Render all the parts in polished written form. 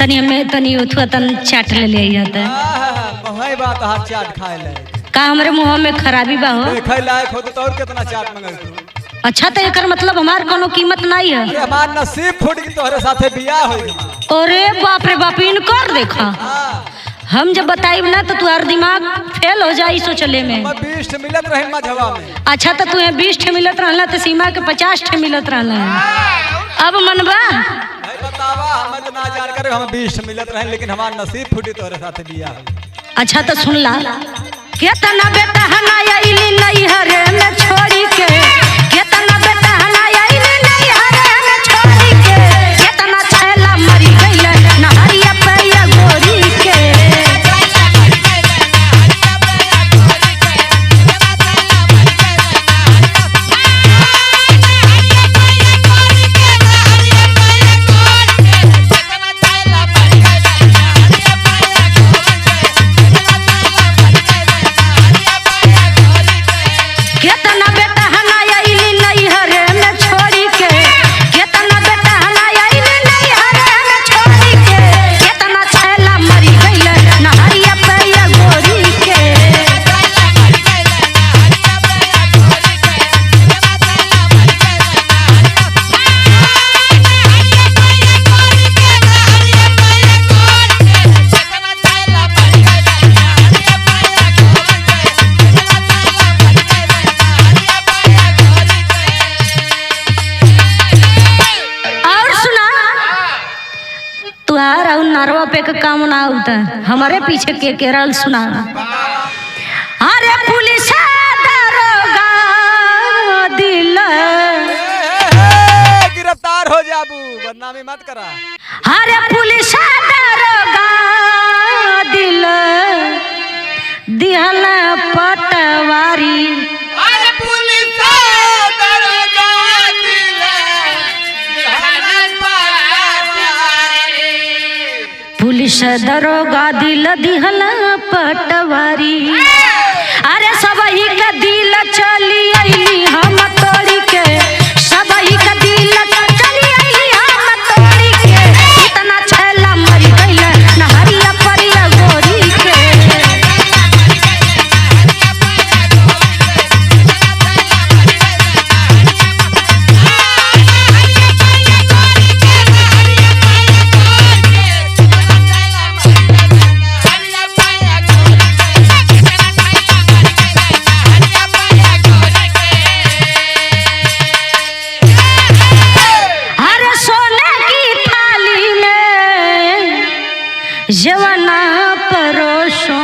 तनी हमें तनी उठवा तन चाट ले ले जाता है बात हाथ चाट खाए ले का हमरे मुंह में खराबी बा हो देखे लायक हो तो और कितना चाट मंगाई तू। अच्छा तो एकर मतलब हमार कोनो कीमत नहीं है। ये हमार नसीब फूट गई तोहरे साथे बियाह होई। अरे बाप रे बाप इनकर देखा हम जब बताई ना तो तुम्हार दिमाग फेल हो जाई सोचले में। 20 मिलत रहे मझवा में। अच्छा तो तुम्हें 20 मिलत रहला तो सीमा के 50 मिलत रहला अब मनबा बतावा हम तो ना जान करे हम 20 मिलत रहे लेकिन हमार नसीब फूटी तोहरे साथे बियाह होई। अच्छा तो सुन ला केतना बेटा हनाया इली नहीं हरे में छोड़ी के केतना बेटा हनाया इली नहीं हरे में छोड़ी के केतना छैला मरी गइले नहरिया पैया गोरी के केतना बेटा हनाया इली नहीं हरे में छोड़ी के केतना बेटा हनाया इली नहीं हरे में छोड़ी के केतना छैला मरी गइले नहरिया पैया गोरी के तुहार और नरवा पे का काम ना होता हमारे पीछे के केरल सुना। अरे पुलिस दरोगा दिल गिरफ्तार हो जाबू बदनामी मत करा। अरे पुलिस दरोगा दिल दिहल पटवारी अरे पुलिस दरोगा पुलिस दरोगा दिल दिहल पटवारी अरे सबही का दिल चली अइली हम तोड़ी के सबही का दिल चली अइली हम तोड़ी के इतना छैला मरी गइले नहरिया परिया गोरी के जवाना परोसो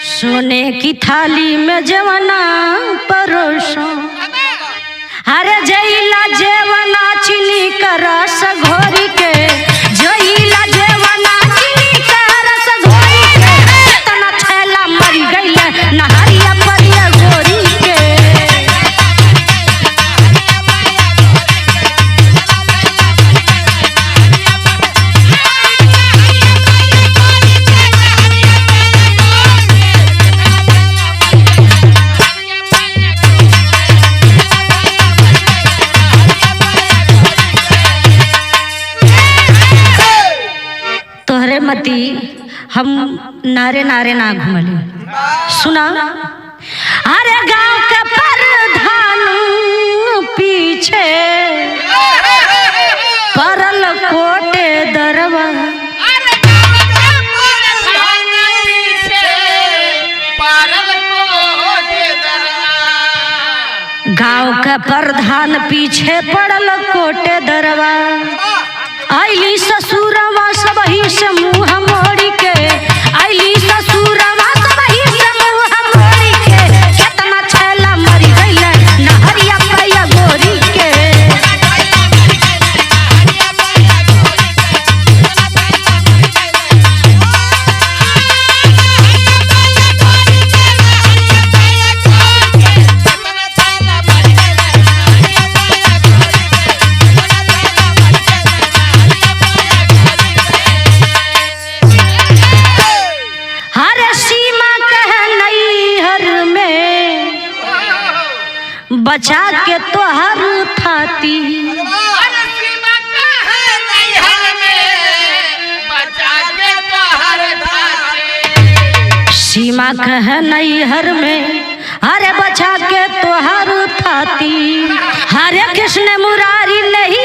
सोने की थाली में जवाना परोसो अरे जइला जेवना चीनी का रस घोरी के जइला जेवना चीनी का रस घोरी के इतना छैला मरी गइले नहरिया परिया गोरी के मती हम नारे नारे ना घुमली सुना। अरे गांव के प्रधान पीछे परल कोटे दरवा गांव का प्रधान पीछे पड़ल कोटे दरवा आइली ससुरवा सबही से मुँह मोड़ी के आइली ससुरवा सबही से मुँह मोड़ी के केतना छैला मरी गइले नहरिया पैया गोरी के बचा के तोहर थाती। अरे सीमा का है नैहर में बचा के तोहर थाती। सीमा कह नैहर में अरे बचा के तोहर थाती। हरे कृष्ण मुरारी नहीं